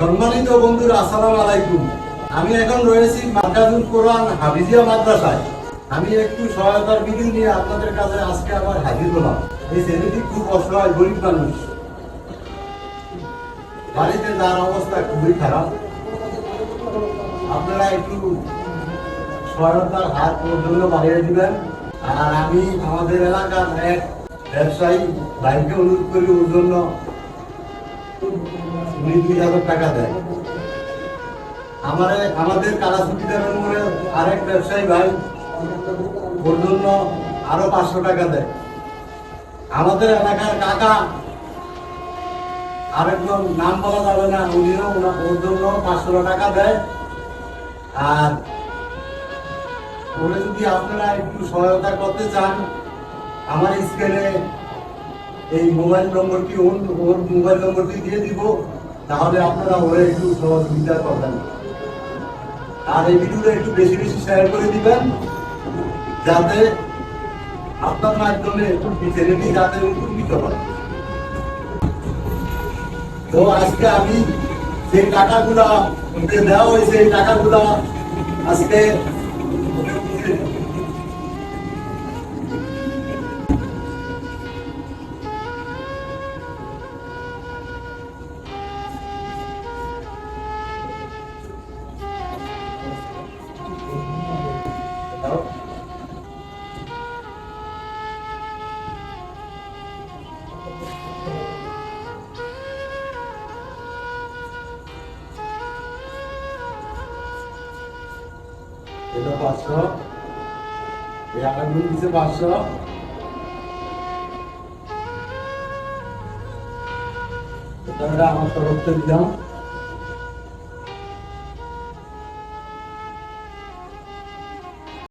সম্মানিত বন্ধুরা, আসসালামু আলাইকুম। আমি এখন রয়েছি মার্কাজুল কোরআন হাফিজিয়া মাদ্রাসায়। আমি একটু সহায়তার বিধি নিয়ে আপনাদের কাছে আজকে আবার হাজির হলাম। এই ছেলেটি খুব অসহায়, গরিব মানুষ, বাড়িতে তার অবস্থা খুবই খারাপ। আপনারা একটু সহায়তার হাত ওর জন্য বাড়িয়ে দিবেন। আর আমি আমাদের এলাকার এক ব্যবসায়ী ভাইকে অনুরোধ করি ওর জন্য 2,000 টাকা দেয়। আমাদের কালাসুটিদার নম্বরে আরেক ব্যবসায়ী ভাই ওর জন্য আরো 500 টাকা দেয়। আমাদের এলাকার কাকা আরেকজন, নাম বলা যাবে না, উনিও ওর জন্য 500 টাকা দেয়। আর ওরে যদি আপনারা একটু সহায়তা করতে চান, আমার স্ক্রিনে এই মোবাইল নম্বরটি ওর মোবাইল নম্বরটি দিয়ে দিব, তাহলে আপনারা ওরে একটু সহযোগিতা করবেন। আর এই ভিডিওটা একটু বেশি বেশি শেয়ার করে দিবেন, যাতে আপনার মাধ্যমে ছেলেটি যাতে উপকৃত হয়। তো আজকে আমি যে টাকাগুলা দেওয়া হয়েছে, এই টাকাগুলা আজকে এটা 500, এই আগামী দিচ্ছে 500। এটা আমার তরফ থেকে দিলাম।